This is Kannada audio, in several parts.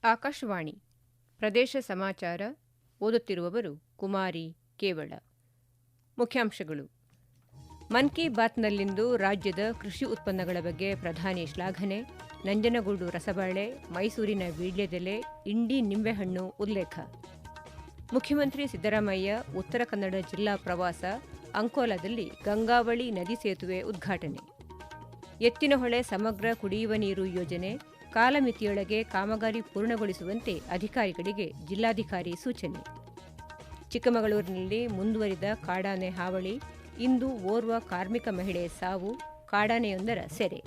ಆಕಾಶವಾಣಿ ಪ್ರದೇಶ ಸಮಾಚಾರ ಓದುತ್ತಿರುವವರು ಕುಮಾರಿ ಕೇವಳ. ಮುಖ್ಯಾಂಶಗಳು. ಮನ್ ಕಿ ಬಾತ್ನಲ್ಲಿಂದು ರಾಜ್ಯದ ಕೃಷಿ ಉತ್ಪನ್ನಗಳ ಬಗ್ಗೆ ಪ್ರಧಾನಿ ಶ್ಲಾಘನೆ, ನಂಜನಗೂಡು ರಸಬಾಳೆ, ಮೈಸೂರಿನ ವೀಳ್ಯದೆಲೆ, ಇಂಡಿ ನಿಂಬೆಹಣ್ಣು ಉಲ್ಲೇಖ. ಮುಖ್ಯಮಂತ್ರಿ ಸಿದ್ದರಾಮಯ್ಯ ಉತ್ತರ ಕನ್ನಡ ಜಿಲ್ಲಾ ಪ್ರವಾಸ, ಅಂಕೋಲಾದಲ್ಲಿ ಗಂಗಾವಳಿ ನದಿ ಸೇತುವೆ ಉದ್ಘಾಟನೆ. ಎತ್ತಿನಹೊಳೆ ಸಮಗ್ರ ಕುಡಿಯುವ ನೀರು ಯೋಜನೆ ಕಾಲಮಿತಿಯೊಳಗೆ ಕಾಮಗಾರಿ ಪೂರ್ಣಗೊಳಿಸುವಂತೆ ಅಧಿಕಾರಿಗಳಿಗೆ ಜಿಲ್ಲಾಧಿಕಾರಿ ಸೂಚನೆ. ಚಿಕ್ಕಮಗಳೂರಿನಲ್ಲಿ ಮುಂದುವರಿದ ಕಾಡಾನೆ ಹಾವಳಿ, ಇಂದು ಓರ್ವ ಕಾರ್ಮಿಕ ಮಹಿಳೆ ಸಾವು, ಕಾಡಾನೆಯೊಂದರ ಸೆರೆ.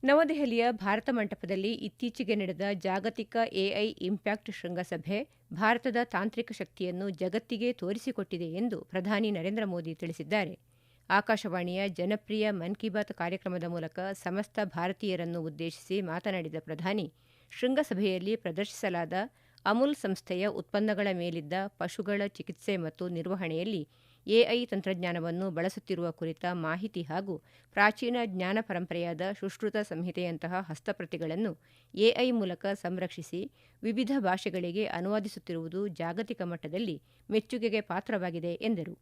ನವದೆಹಲಿಯ ಭಾರತ ಮಂಟಪದಲ್ಲಿ ಇತ್ತೀಚೆಗೆ ನಡೆದ ಜಾಗತಿಕ ಎಐ ಇಂಪ್ಯಾಕ್ಟ್ ಶೃಂಗಸಭೆ ಭಾರತದ ತಾಂತ್ರಿಕ ಶಕ್ತಿಯನ್ನು ಜಗತ್ತಿಗೆ ತೋರಿಸಿಕೊಟ್ಟಿದೆ ಎಂದು ಪ್ರಧಾನಿ ನರೇಂದ್ರ ಮೋದಿ ತಿಳಿಸಿದ್ದಾರೆ. ಆಕಾಶವಾಣಿಯ ಜನಪ್ರಿಯ ಮನ್ ಕಿ ಬಾತ್ ಕಾರ್ಯಕ್ರಮದ ಮೂಲಕ ಸಮಸ್ತ ಭಾರತೀಯರನ್ನು ಉದ್ದೇಶಿಸಿ ಮಾತನಾಡಿದ ಪ್ರಧಾನಿ, ಶೃಂಗಸಭೆಯಲ್ಲಿ ಪ್ರದರ್ಶಿಸಲಾದ ಅಮೂಲ್ ಸಂಸ್ಥೆಯ ಉತ್ಪನ್ನಗಳ ಮೇಲಿದ್ದ ಪಶುಗಳ ಚಿಕಿತ್ಸೆ ಮತ್ತು ನಿರ್ವಹಣೆಯಲ್ಲಿ ಎಐ ತಂತ್ರಜ್ಞಾನವನ್ನು ಬಳಸುತ್ತಿರುವ ಕುರಿತ ಮಾಹಿತಿ ಹಾಗೂ ಪ್ರಾಚೀನ ಜ್ಞಾನ ಪರಂಪರೆಯಾದ ಸುಶ್ರುತ ಸಂಹಿತೆಯಂತಹ ಹಸ್ತಪ್ರತಿಗಳನ್ನು ಎಐ ಮೂಲಕ ಸಂರಕ್ಷಿಸಿ ವಿವಿಧ ಭಾಷೆಗಳಿಗೆ ಅನುವಾದಿಸುತ್ತಿರುವುದು ಜಾಗತಿಕ ಮಟ್ಟದಲ್ಲಿ ಮೆಚ್ಚುಗೆಗೆ ಪಾತ್ರವಾಗಿದೆ ಎಂದರು.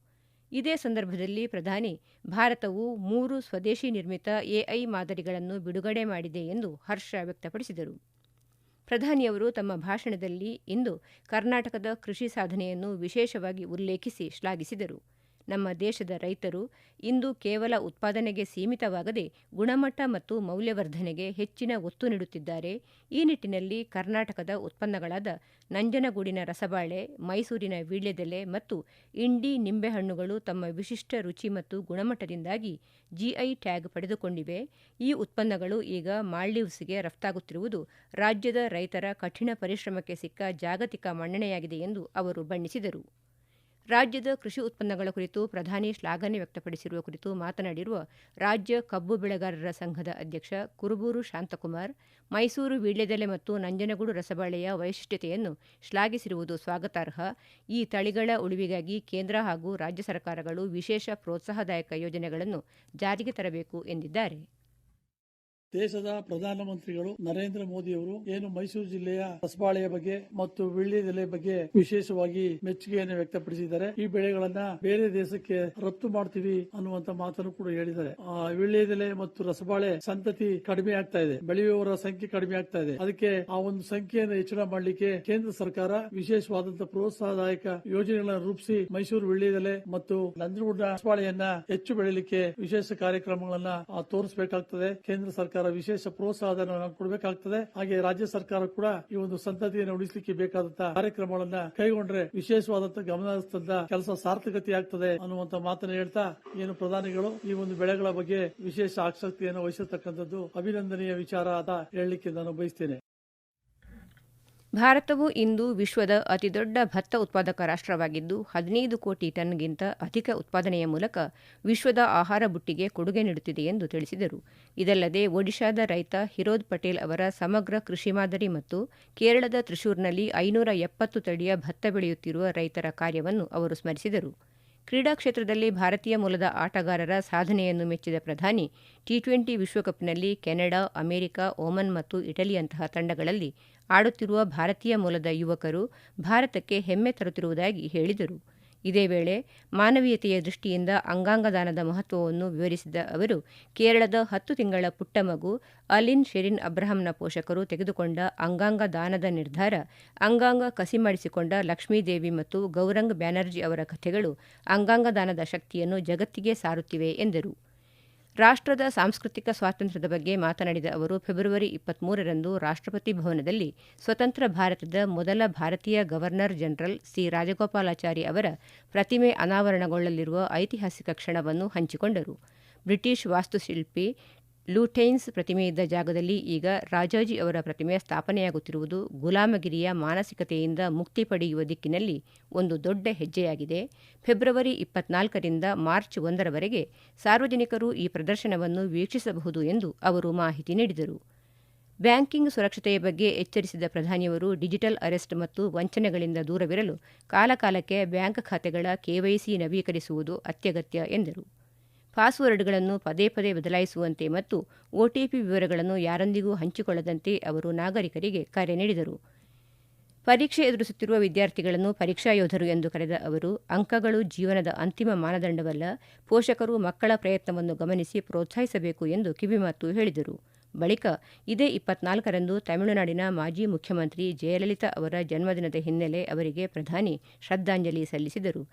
ಇದೇ ಸಂದರ್ಭದಲ್ಲಿ ಪ್ರಧಾನಿ, ಭಾರತವು 3 ಸ್ವದೇಶಿ ನಿರ್ಮಿತ ಎಐ ಮಾದರಿಗಳನ್ನು ಬಿಡುಗಡೆ ಮಾಡಿದೆ ಎಂದು ಹರ್ಷ ವ್ಯಕ್ತಪಡಿಸಿದರು. ಪ್ರಧಾನಿಯವರು ತಮ್ಮ ಭಾಷಣದಲ್ಲಿ ಇಂದು ಕರ್ನಾಟಕದ ಕೃಷಿ ಸಾಧನೆಯನ್ನು ವಿಶೇಷವಾಗಿ ಉಲ್ಲೇಖಿಸಿ ಶ್ಲಾಘಿಸಿದರು. ನಮ್ಮ ದೇಶದ ರೈತರು ಇಂದು ಕೇವಲ ಉತ್ಪಾದನೆಗೆ ಸೀಮಿತವಾಗದೆ ಗುಣಮಟ್ಟ ಮತ್ತು ಮೌಲ್ಯವರ್ಧನೆಗೆ ಹೆಚ್ಚಿನ ಒತ್ತು ನೀಡುತ್ತಿದ್ದಾರೆ. ಈ ನಿಟ್ಟಿನಲ್ಲಿ ಕರ್ನಾಟಕದ ಉತ್ಪನ್ನಗಳಾದ ನಂಜನಗೂಡಿನ ರಸಬಾಳೆ, ಮೈಸೂರಿನ ವೀಳ್ಯದೆಲೆ ಮತ್ತು ಇಂಡಿ ನಿಂಬೆಹಣ್ಣುಗಳು ತಮ್ಮ ವಿಶಿಷ್ಟ ರುಚಿ ಮತ್ತು ಗುಣಮಟ್ಟದಿಂದಾಗಿ ಜಿಐ ಟ್ಯಾಗ್ ಪಡೆದುಕೊಂಡಿವೆ. ಈ ಉತ್ಪನ್ನಗಳು ಈಗ ಮಾಲ್ಡೀವ್ಸ್ಗೆ ರಫ್ತಾಗುತ್ತಿರುವುದು ರಾಜ್ಯದ ರೈತರ ಕಠಿಣ ಪರಿಶ್ರಮಕ್ಕೆ ಸಿಕ್ಕ ಜಾಗತಿಕ ಮನ್ನಣೆಯಾಗಿದೆ ಎಂದು ಅವರು ಬಣ್ಣಿಸಿದರು. ರಾಜ್ಯದ ಕೃಷಿ ಉತ್ಪನ್ನಗಳ ಕುರಿತು ಪ್ರಧಾನಿ ಶ್ಲಾಘನೆ ವ್ಯಕ್ತಪಡಿಸಿರುವ ಕುರಿತು ಮಾತನಾಡಿರುವ ರಾಜ್ಯ ಕಬ್ಬು ಬೆಳೆಗಾರರ ಸಂಘದ ಅಧ್ಯಕ್ಷ ಕುರುಬೂರು ಶಾಂತಕುಮಾರ್, ಮೈಸೂರು ವೀಳ್ಯದೆಲೆ ಮತ್ತು ನಂಜನಗೂಡು ರಸಬಾಳೆಯ ವೈಶಿಷ್ಟ್ಯತೆಯನ್ನು ಶ್ಲಾಘಿಸಿರುವುದು ಸ್ವಾಗತಾರ್ಹ. ಈ ತಳಿಗಳ ಉಳಿವಿಗಾಗಿ ಕೇಂದ್ರ ಹಾಗೂ ರಾಜ್ಯ ಸರ್ಕಾರಗಳು ವಿಶೇಷ ಪ್ರೋತ್ಸಾಹದಾಯಕ ಯೋಜನೆಗಳನ್ನು ಜಾರಿಗೆ ತರಬೇಕು ಎಂದಿದ್ದಾರೆ. ದೇಶದ ಪ್ರಧಾನಮಂತ್ರಿಗಳು ನರೇಂದ್ರ ಮೋದಿಯವರು ಏನು ಮೈಸೂರು ಜಿಲ್ಲೆಯ ರಸಬಾಳೆಯ ಬಗ್ಗೆ ಮತ್ತು ವೀಳ್ಯದೆಲೆ ಬಗ್ಗೆ ವಿಶೇಷವಾಗಿ ಮೆಚ್ಚುಗೆಯನ್ನು ವ್ಯಕ್ತಪಡಿಸಿದ್ದಾರೆ. ಈ ಬೆಳೆಗಳನ್ನ ಬೇರೆ ದೇಶಕ್ಕೆ ರಫ್ತು ಮಾಡ್ತೀವಿ ಅನ್ನುವಂತ ಮಾತನ್ನು ಕೂಡ ಹೇಳಿದ್ದಾರೆ. ವೀಳ್ಯದೆಲೆ ಮತ್ತು ರಸಬಾಳೆ ಸಂತತಿ ಕಡಿಮೆ ಆಗ್ತಾ ಇದೆ, ಬೆಳೆಯುವವರ ಸಂಖ್ಯೆ ಕಡಿಮೆ ಆಗ್ತಾ ಇದೆ. ಅದಕ್ಕೆ ಆ ಒಂದು ಸಂಖ್ಯೆಯನ್ನು ಹೆಚ್ಚಳ ಮಾಡಲಿಕ್ಕೆ ಕೇಂದ್ರ ಸರ್ಕಾರ ವಿಶೇಷವಾದಂತಹ ಪ್ರೋತ್ಸಾಹದಾಯಕ ಯೋಜನೆಗಳನ್ನು ರೂಪಿಸಿ ಮೈಸೂರು ವೀಳ್ಯದೆಲೆ ಮತ್ತು ನಂಜನಗೂಡು ರಸಬಾಳೆಯನ್ನ ಹೆಚ್ಚು ಬೆಳೆಯಲಿಕ್ಕೆ ವಿಶೇಷ ಕಾರ್ಯಕ್ರಮಗಳನ್ನ ತೋರಿಸಬೇಕಾಗ್ತದೆ. ಕೇಂದ್ರ ಸರ್ಕಾರ ವಿಶೇಷ ಪ್ರೋತ್ಸಾಹವನ್ನು ಕೊಡಬೇಕಾಗ್ತದೆ. ಹಾಗೆ ರಾಜ್ಯ ಸರ್ಕಾರ ಕೂಡ ಈ ಒಂದು ಸಂತತಿಯನ್ನು ಉಳಿಸಲಿಕ್ಕೆ ಬೇಕಾದಂತಹ ಕಾರ್ಯಕ್ರಮಗಳನ್ನ ಕೈಗೊಂಡ್ರೆ ವಿಶೇಷವಾದಂತಹ ಗಮನಿಸಿದ ಕೆಲಸ ಸಾರ್ಥಕತೆ ಆಗ್ತದೆ ಅನ್ನುವಂತ ಮಾತನ್ನು ಹೇಳ್ತಾ, ಏನು ಪ್ರಧಾನಿಗಳು ಈ ಒಂದು ಬೆಳೆಗಳ ಬಗ್ಗೆ ವಿಶೇಷ ಆಸಕ್ತಿಯನ್ನು ವಹಿಸತಕ್ಕಂಥದ್ದು ಅಭಿನಂದನೀಯ ವಿಚಾರ ಅಂತ ಹೇಳಲಿಕ್ಕೆ ನಾನು ಬಯಸ್ತೇನೆ. ಭಾರತವು ಇಂದು ವಿಶ್ವದ ಅತಿದೊಡ್ಡ ಭತ್ತ ಉತ್ಪಾದಕ ರಾಷ್ಟವಾಗಿದ್ದು 15 ಕೋಟಿ ಟನ್ಗಿಂತ ಅಧಿಕ ಉತ್ಪಾದನೆಯ ಮೂಲಕ ವಿಶ್ವದ ಆಹಾರ ಬುಟ್ಟಿಗೆ ಕೊಡುಗೆ ನೀಡುತ್ತಿದೆ ಎಂದು ತಿಳಿಸಿದರು. ಇದಲ್ಲದೆ ಒಡಿಶಾದ ರೈತ ಹಿರೋದ್ ಪಟೇಲ್ ಅವರ ಸಮಗ್ರ ಕೃಷಿ ಮಾದರಿ ಮತ್ತು ಕೇರಳದ ತ್ರಿಶೂರ್ನಲ್ಲಿ 570 ತಳಿಯ ಭತ್ತ ಬೆಳೆಯುತ್ತಿರುವ ರೈತರ ಕಾರ್ಯವನ್ನು ಅವರು ಸ್ಮರಿಸಿದರು. ಕ್ರೀಡಾ ಕ್ಷೇತ್ರದಲ್ಲಿ ಭಾರತೀಯ ಮೂಲದ ಆಟಗಾರರ ಸಾಧನೆಯನ್ನು ಮೆಚ್ಚಿದ ಪ್ರಧಾನಿ, ಟಿ20 ವಿಶ್ವಕಪ್ನಲ್ಲಿ ಕೆನಡಾ, ಅಮೆರಿಕ, ಓಮನ್ ಮತ್ತು ಇಟಲಿಯಂತಹ ತಂಡಗಳಲ್ಲಿ ಆಡುತ್ತಿರುವ ಭಾರತೀಯ ಮೂಲದ ಯುವಕರು ಭಾರತಕ್ಕೆ ಹೆಮ್ಮೆ ತರುತ್ತಿರುವುದಾಗಿ ಹೇಳಿದರು. ಇದೇ ವೇಳೆ ಮಾನವೀಯತೆಯ ದೃಷ್ಟಿಯಿಂದ ಅಂಗಾಂಗ ದಾನದ ಮಹತ್ವವನ್ನು ವಿವರಿಸಿದ ಅವರು, ಕೇರಳದ 10 ತಿಂಗಳ ಪುಟ್ಟ ಮಗು ಅಲಿನ್ ಶೆರಿನ್ ಅಬ್ರಹಾಂನ ಪೋಷಕರು ತೆಗೆದುಕೊಂಡ ಅಂಗಾಂಗ ದಾನದ ನಿರ್ಧಾರ, ಅಂಗಾಂಗ ಕಸಿ ಮಾಡಿಸಿಕೊಂಡ ಲಕ್ಷ್ಮೀದೇವಿ ಮತ್ತು ಗೌರಂಗ್ ಬ್ಯಾನರ್ಜಿ ಅವರ ಕಥೆಗಳು ಅಂಗಾಂಗ ದಾನದ ಶಕ್ತಿಯನ್ನು ಜಗತ್ತಿಗೆ ಸಾರುತ್ತಿವೆ ಎಂದರು. ರಾಷ್ಟದ ಸಾಂಸ್ಕೃತಿಕ ಸ್ವಾತಂತ್ರ್ಯದ ಬಗ್ಗೆ ಮಾತನಾಡಿದ ಅವರು, ಫೆಬ್ರವರಿ 23ರಂದು ರಾಷ್ಟಪತಿ ಭವನದಲ್ಲಿ ಸ್ವತಂತ್ರ ಭಾರತದ ಮೊದಲ ಭಾರತೀಯ ಗವರ್ನರ್ ಜನರಲ್ ಸಿ ರಾಜಗೋಪಾಲಾಚಾರಿ ಅವರ ಪ್ರತಿಮೆ ಅನಾವರಣಗೊಳ್ಳಲಿರುವ ಐತಿಹಾಸಿಕ ಕ್ಷಣವನ್ನು ಹಂಚಿಕೊಂಡರು. ಬ್ರಿಟಿಷ್ ವಾಸ್ತುಶಿಲ್ಪಿ ಲೂಟೈನ್ಸ್ ಪ್ರತಿಮೆಯಿದ್ದ ಜಾಗದಲ್ಲಿ ಈಗ ರಾಜಾಜಿ ಅವರ ಪ್ರತಿಮೆ ಸ್ಥಾಪನೆಯಾಗುತ್ತಿರುವುದು ಗುಲಾಮಗಿರಿಯ ಮಾನಸಿಕತೆಯಿಂದ ಮುಕ್ತಿ ಪಡೆಯುವ ದಿಕ್ಕಿನಲ್ಲಿ ಒಂದು ದೊಡ್ಡ ಹೆಜ್ಜೆಯಾಗಿದೆ. ಫೆಬ್ರವರಿ 24ರಿಂದ ಮಾರ್ಚ್ 1ರವರೆಗೆ ಸಾರ್ವಜನಿಕರು ಈ ಪ್ರದರ್ಶನವನ್ನು ವೀಕ್ಷಿಸಬಹುದು ಎಂದು ಅವರು ಮಾಹಿತಿ ನೀಡಿದರು. ಬ್ಯಾಂಕಿಂಗ್ ಸುರಕ್ಷತೆಯ ಬಗ್ಗೆ ಎಚ್ಚರಿಸಿದ ಪ್ರಧಾನಿಯವರು, ಡಿಜಿಟಲ್ ಅರೆಸ್ಟ್ ಮತ್ತು ವಂಚನೆಗಳಿಂದ ದೂರವಿರಲು ಕಾಲಕಾಲಕ್ಕೆ ಬ್ಯಾಂಕ್ ಖಾತೆಗಳ ಕೆವೈಸಿ ನವೀಕರಿಸುವುದು ಅತ್ಯಗತ್ಯ ಎಂದರು. ಪಾಸ್ವರ್ಡ್ಗಳನ್ನು ಪದೇ ಪದೇ ಬದಲಾಯಿಸುವಂತೆ ಮತ್ತು ಒಟಿಪಿ ವಿವರಗಳನ್ನು ಯಾರೊಂದಿಗೂ ಹಂಚಿಕೊಳ್ಳದಂತೆ ಅವರು ನಾಗರಿಕರಿಗೆ ಕರೆ ನೀಡಿದರು. ಪರೀಕ್ಷೆ ಎದುರಿಸುತ್ತಿರುವ ವಿದ್ಯಾರ್ಥಿಗಳನ್ನು ಪರೀಕ್ಷಾ ಯೋಧರು ಎಂದು ಕರೆದ ಅವರು, ಅಂಕಗಳು ಜೀವನದ ಅಂತಿಮ ಮಾನದಂಡವಲ್ಲ, ಪೋಷಕರು ಮಕ್ಕಳ ಪ್ರಯತ್ನವನ್ನು ಗಮನಿಸಿ ಪ್ರೋತ್ಸಾಹಿಸಬೇಕು ಎಂದು ಕಿವಿಮಾತು ಹೇಳಿದರು. ಬಳಿಕ ಇದೇ 24ರಂದು ತಮಿಳುನಾಡಿನ ಮಾಜಿ ಮುಖ್ಯಮಂತ್ರಿ ಜಯಲಲಿತಾ ಅವರ ಜನ್ಮದಿನದ ಹಿನ್ನೆಲೆ ಅವರಿಗೆ ಪ್ರಧಾನಿ ಶ್ರದ್ಧಾಂಜಲಿ ಸಲ್ಲಿಸಿದರು.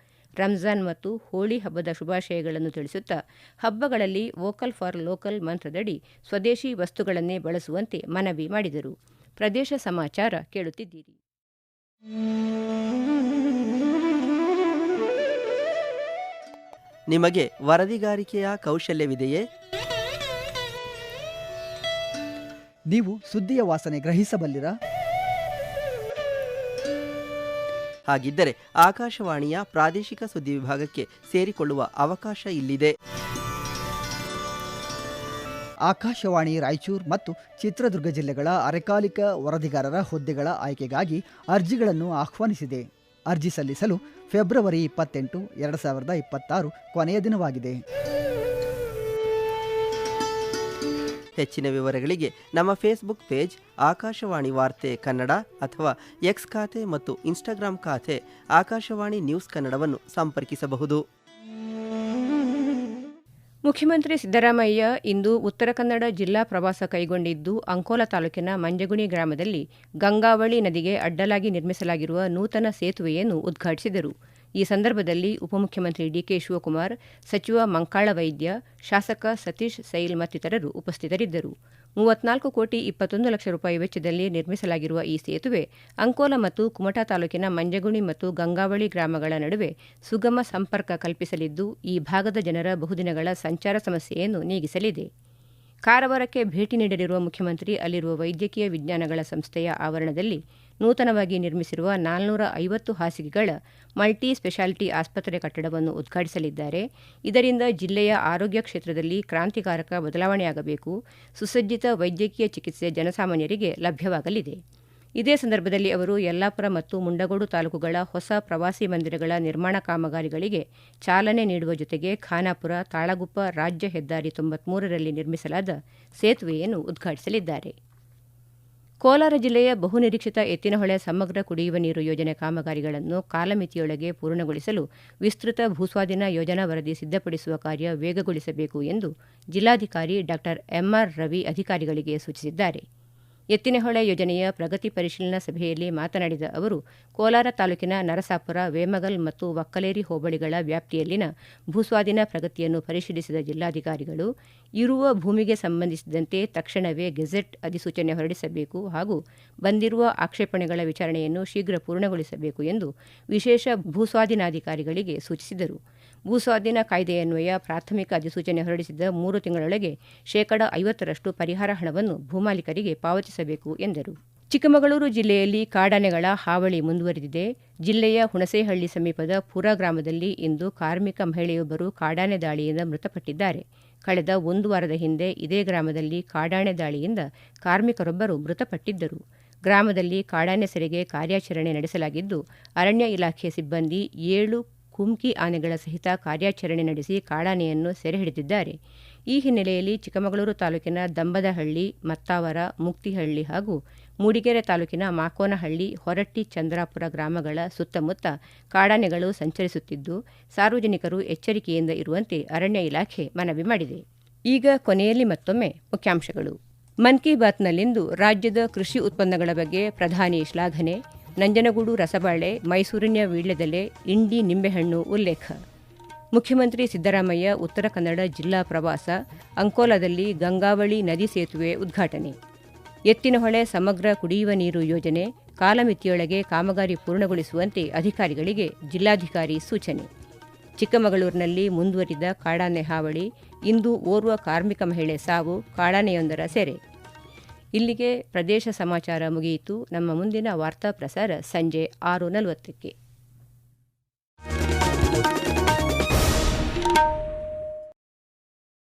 ರಂಜಾನ್ ಮತ್ತು ಹೋಳಿ ಹಬ್ಬದ ಶುಭಾಶಯಗಳನ್ನು ತಿಳಿಸುತ್ತಾ ಹಬ್ಬಗಳಲ್ಲಿ ವೋಕಲ್ ಫಾರ್ ಲೋಕಲ್ ಮಂತ್ರದಡಿ ಸ್ವದೇಶಿ ವಸ್ತುಗಳನ್ನೇ ಬಳಸುವಂತೆ ಮನವಿ ಮಾಡಿದರು. ಪ್ರದೇಶ ಸಮಾಚಾರ ಕೇಳುತ್ತಿದ್ದೀರಿ. ನಿಮಗೆ ವರದಿಗಾರಿಕೆಯ ಕೌಶಲ್ಯವಿದೆಯೇ? ನೀವು ಸುದ್ದಿಯ ವಾಸನೆ ಗ್ರಹಿಸಬಲ್ಲಿರಾ? ಹಾಗಿದ್ದರೆ ಆಕಾಶವಾಣಿಯ ಪ್ರಾದೇಶಿಕ ಸುದ್ದಿ ವಿಭಾಗಕ್ಕೆ ಸೇರಿಕೊಳ್ಳುವ ಅವಕಾಶ ಇಲ್ಲಿದೆ. ಆಕಾಶವಾಣಿ ರಾಯಚೂರು ಮತ್ತು ಚಿತ್ರದುರ್ಗ ಜಿಲ್ಲೆಗಳ ಅರೆಕಾಲಿಕ ವರದಿಗಾರರ ಹುದ್ದೆಗಳ ಆಯ್ಕೆಗಾಗಿ ಅರ್ಜಿಗಳನ್ನು ಆಹ್ವಾನಿಸಿದೆ. ಅರ್ಜಿ ಸಲ್ಲಿಸಲು ಫೆಬ್ರವರಿ 28, 2026 ಕೊನೆಯ ದಿನವಾಗಿದೆ. ಹೆಚ್ಚಿನ ವಿವರಗಳಿಗೆ ನಮ್ಮ ಫೇಸ್ಬುಕ್ ಪೇಜ್ ಆಕಾಶವಾಣಿ ವಾರ್ತೆ ಕನ್ನಡ ಅಥವಾ ಎಕ್ಸ್ ಖಾತೆ ಮತ್ತು ಇನ್ಸ್ಟಾಗ್ರಾಂ ಖಾತೆ ಆಕಾಶವಾಣಿ ನ್ಯೂಸ್ ಕನ್ನಡವನ್ನು ಸಂಪರ್ಕಿಸಬಹುದು. ಮುಖ್ಯಮಂತ್ರಿ ಸಿದ್ದರಾಮಯ್ಯ ಇಂದು ಉತ್ತರ ಕನ್ನಡ ಜಿಲ್ಲಾ ಪ್ರವಾಸ ಕೈಗೊಂಡಿದ್ದು, ಅಂಕೋಲ ತಾಲೂಕಿನ ಮಂಜಗುಣಿ ಗ್ರಾಮದಲ್ಲಿ ಗಂಗಾವಳಿ ನದಿಗೆ ಅಡ್ಡಲಾಗಿ ನಿರ್ಮಿಸಲಾಗಿರುವ ನೂತನ ಸೇತುವೆಯನ್ನು ಉದ್ಘಾಟಿಸಿದರು. ಈ ಸಂದರ್ಭದಲ್ಲಿ ಉಪಮುಖ್ಯಮಂತ್ರಿ ಡಿಕೆ ಶಿವಕುಮಾರ್, ಸಚಿವ ಮಂಕಾಳ ವೈದ್ಯ, ಶಾಸಕ ಸತೀಶ್ ಸೈಲ್ ಮತ್ತಿತರರು ಉಪಸ್ಥಿತರಿದ್ದರು. 34 ಕೋಟಿ 21 ಲಕ್ಷ ರೂಪಾಯಿ ವೆಚ್ಚದಲ್ಲಿ ನಿರ್ಮಿಸಲಾಗಿರುವ ಈ ಸೇತುವೆ ಅಂಕೋಲ ಮತ್ತು ಕುಮಟಾ ತಾಲೂಕಿನ ಮಂಜಗುಣಿ ಮತ್ತು ಗಂಗಾವಳಿ ಗ್ರಾಮಗಳ ನಡುವೆ ಸುಗಮ ಸಂಪರ್ಕ ಕಲ್ಪಿಸಲಿದ್ದು, ಈ ಭಾಗದ ಜನರ ಬಹುದಿನಗಳ ಸಂಚಾರ ಸಮಸ್ಯೆಯನ್ನು ನೀಗಿಸಲಿದೆ. ಕಾರವಾರಕ್ಕೆ ಭೇಟಿ ನೀಡಲಿರುವ ಮುಖ್ಯಮಂತ್ರಿ ಅಲ್ಲಿರುವ ವೈದ್ಯಕೀಯ ವಿಜ್ಞಾನಗಳ ಸಂಸ್ಥೆಯ ಆವರಣದಲ್ಲಿ ನೂತನವಾಗಿ ನಿರ್ಮಿಸಿರುವ 450 ಹಾಸಿಗೆಗಳ ಮಲ್ಟಿ ಸ್ಪೆಷಾಲಿಟಿ ಆಸ್ಪತ್ರೆ ಕಟ್ಟಡವನ್ನು ಉದ್ಘಾಟಿಸಲಿದ್ದಾರೆ. ಇದರಿಂದ ಜಿಲ್ಲೆಯ ಆರೋಗ್ಯ ಕ್ಷೇತ್ರದಲ್ಲಿ ಕ್ರಾಂತಿಕಾರಕ ಬದಲಾವಣೆಯಾಗಬೇಕು, ಸುಸಜ್ಜಿತ ವೈದ್ಯಕೀಯ ಚಿಕಿತ್ಸೆ ಜನಸಾಮಾನ್ಯರಿಗೆ ಲಭ್ಯವಾಗಲಿದೆ. ಇದೇ ಸಂದರ್ಭದಲ್ಲಿ ಅವರು ಯಲ್ಲಾಪುರ ಮತ್ತು ಮುಂಡಗೋಡು ತಾಲೂಕುಗಳ ಹೊಸ ಪ್ರವಾಸಿ ಮಂದಿರಗಳ ನಿರ್ಮಾಣ ಕಾಮಗಾರಿಗಳಿಗೆ ಚಾಲನೆ ನೀಡುವ ಜೊತೆಗೆ ಖಾನಾಪುರ ತಾಳಗುಪ್ಪ ರಾಜ್ಯ ಹೆದ್ದಾರಿ 93ರಲ್ಲಿ ನಿರ್ಮಿಸಲಾದ ಸೇತುವೆಯನ್ನು ಉದ್ಘಾಟಿಸಲಿದ್ದಾರೆ. ಕೋಲಾರ ಜಿಲ್ಲೆಯ ಬಹುನಿರೀಕ್ಷಿತ ಎತ್ತಿನಹೊಳೆ ಸಮಗ್ರ ಕುಡಿಯುವ ನೀರು ಯೋಜನೆ ಕಾಮಗಾರಿಗಳನ್ನು ಕಾಲಮಿತಿಯೊಳಗೆ ಪೂರ್ಣಗೊಳಿಸಲು ವಿಸ್ತೃತ ಭೂಸ್ವಾಧೀನ ಯೋಜನಾ ವರದಿ ಸಿದ್ಧಪಡಿಸುವ ಕಾರ್ಯ ವೇಗಗೊಳಿಸಬೇಕು ಎಂದು ಜಿಲ್ಲಾಧಿಕಾರಿ ಡಾ ಎಂಆರ್ ರವಿ ಅಧಿಕಾರಿಗಳಿಗೆ ಸೂಚಿಸಿದ್ದಾರೆ. ಎತ್ತಿನಹೊಳೆ ಯೋಜನೆಯ ಪ್ರಗತಿ ಪರಿಶೀಲನಾ ಸಭೆಯಲ್ಲಿ ಮಾತನಾಡಿದ ಅವರು, ಕೋಲಾರ ತಾಲೂಕಿನ ನರಸಾಪುರ, ವೇಮಗಲ್ ಮತ್ತು ವಕ್ಕಲೇರಿ ಹೋಬಳಿಗಳ ವ್ಯಾಪ್ತಿಯಲ್ಲಿನ ಭೂಸ್ವಾಧೀನ ಪ್ರಗತಿಯನ್ನು ಪರಿಶೀಲಿಸಿದ ಜಿಲ್ಲಾಧಿಕಾರಿಗಳು ಇರುವ ಭೂಮಿಗೆ ಸಂಬಂಧಿಸಿದಂತೆ ತಕ್ಷಣವೇ ಗೆಜೆಟ್ ಅಧಿಸೂಚನೆ ಹೊರಡಿಸಬೇಕು ಹಾಗೂ ಬಂದಿರುವ ಆಕ್ಷೇಪಣೆಗಳ ವಿಚಾರಣೆಯನ್ನು ಶೀಘ್ರ ಪೂರ್ಣಗೊಳಿಸಬೇಕು ಎಂದು ವಿಶೇಷ ಭೂಸ್ವಾಧೀನಾಧಿಕಾರಿಗಳಿಗೆ ಸೂಚಿಸಿದರು. ಭೂಸ್ವಾಧೀನ ಕಾಯ್ದೆಯನ್ವಯ ಪ್ರಾಥಮಿಕ ಅಧಿಸೂಚನೆ ಹೊರಡಿಸಿದ 3 ತಿಂಗಳೊಳಗೆ 50% ಪರಿಹಾರ ಹಣವನ್ನು ಭೂಮಾಲೀಕರಿಗೆ ಪಾವತಿಸಬೇಕು ಎಂದರು. ಚಿಕ್ಕಮಗಳೂರು ಜಿಲ್ಲೆಯಲ್ಲಿ ಕಾಡಾನೆಗಳ ಹಾವಳಿ ಮುಂದುವರೆದಿದೆ. ಜಿಲ್ಲೆಯ ಹುಣಸೇಹಳ್ಳಿ ಸಮೀಪದ ಪುರ ಗ್ರಾಮದಲ್ಲಿ ಇಂದು ಕಾರ್ಮಿಕ ಮಹಿಳೆಯೊಬ್ಬರು ಕಾಡಾನೆ ದಾಳಿಯಿಂದ ಮೃತಪಟ್ಟಿದ್ದಾರೆ. ಕಳೆದ 1 ವಾರದ ಹಿಂದೆ ಇದೇ ಗ್ರಾಮದಲ್ಲಿ ಕಾಡಾನೆ ದಾಳಿಯಿಂದ ಕಾರ್ಮಿಕರೊಬ್ಬರು ಮೃತಪಟ್ಟಿದ್ದರು. ಗ್ರಾಮದಲ್ಲಿ ಕಾಡಾನೆ ಸೆರೆಗೆ ಕಾರ್ಯಾಚರಣೆ ನಡೆಸಲಾಗಿದ್ದು, ಅರಣ್ಯ ಇಲಾಖೆ ಸಿಬ್ಬಂದಿ 7 ಕುಮ್ಕಿ ಆನೆಗಳ ಸಹಿತ ಕಾರ್ಯಾಚರಣೆ ನಡೆಸಿ ಕಾಡಾನೆಯನ್ನು ಸೆರೆ ಹಿಡಿದಿದ್ದಾರೆ. ಈ ಹಿನ್ನೆಲೆಯಲ್ಲಿ ಚಿಕ್ಕಮಗಳೂರು ತಾಲೂಕಿನ ದಂಬದಹಳ್ಳಿ, ಮತ್ತಾವರ, ಮುಕ್ತಿಹಳ್ಳಿ ಹಾಗೂ ಮೂಡಿಗೆರೆ ತಾಲೂಕಿನ ಮಾಕೋನಹಳ್ಳಿ, ಹೊರಟ್ಟಿ, ಚಂದ್ರಾಪುರ ಗ್ರಾಮಗಳ ಸುತ್ತಮುತ್ತ ಕಾಡಾನೆಗಳು ಸಂಚರಿಸುತ್ತಿದ್ದು, ಸಾರ್ವಜನಿಕರು ಎಚ್ಚರಿಕೆಯಿಂದ ಇರುವಂತೆ ಅರಣ್ಯ ಇಲಾಖೆ ಮನವಿ ಮಾಡಿದೆ. ಈಗ ಕೊನೆಯಲ್ಲಿ ಮತ್ತೊಮ್ಮೆ ಮುಖ್ಯಾಂಶಗಳು. ಮನ್ ಕಿ ಬಾತ್ನಲ್ಲಿಂದು ರಾಜ್ಯದ ಕೃಷಿ ಉತ್ಪನ್ನಗಳ ಬಗ್ಗೆ ಪ್ರಧಾನಿ ಶ್ಲಾಘನೆ, ನಂಜನಗೂಡು ರಸಬಾಳೆ, ಮೈಸೂರಿನ ವೀಳ್ಯದೆಲೆ, ಇಂಡಿ ನಿಂಬೆಹಣ್ಣು ಉಲ್ಲೇಖ. ಮುಖ್ಯಮಂತ್ರಿ ಸಿದ್ದರಾಮಯ್ಯ ಉತ್ತರ ಕನ್ನಡ ಜಿಲ್ಲಾ ಪ್ರವಾಸ, ಅಂಕೋಲಾದಲ್ಲಿ ಗಂಗಾವಳಿ ನದಿ ಸೇತುವೆ ಉದ್ಘಾಟನೆ. ಎತ್ತಿನಹೊಳೆ ಸಮಗ್ರ ಕುಡಿಯುವ ನೀರು ಯೋಜನೆ ಕಾಲಮಿತಿಯೊಳಗೆ ಕಾಮಗಾರಿ ಪೂರ್ಣಗೊಳಿಸುವಂತೆ ಅಧಿಕಾರಿಗಳಿಗೆ ಜಿಲ್ಲಾಧಿಕಾರಿ ಸೂಚನೆ. ಚಿಕ್ಕಮಗಳೂರಿನಲ್ಲಿ ಮುಂದುವರಿದ ಕಾಡಾನೆ ಹಾವಳಿ, ಇಂದು ಓರ್ವ ಕಾರ್ಮಿಕ ಮಹಿಳೆ ಸಾವು, ಕಾಡಾನೆಯೊಂದರ ಸೆರೆ. ಇಲ್ಲಿಗೆ ಪ್ರದೇಶ ಸಮಾಚಾರ ಮುಗಿಯಿತು. ನಮ್ಮ ಮುಂದಿನ ವಾರ್ತಾ ಪ್ರಸಾರ ಸಂಜೆ 6:40ಕ್ಕೆ.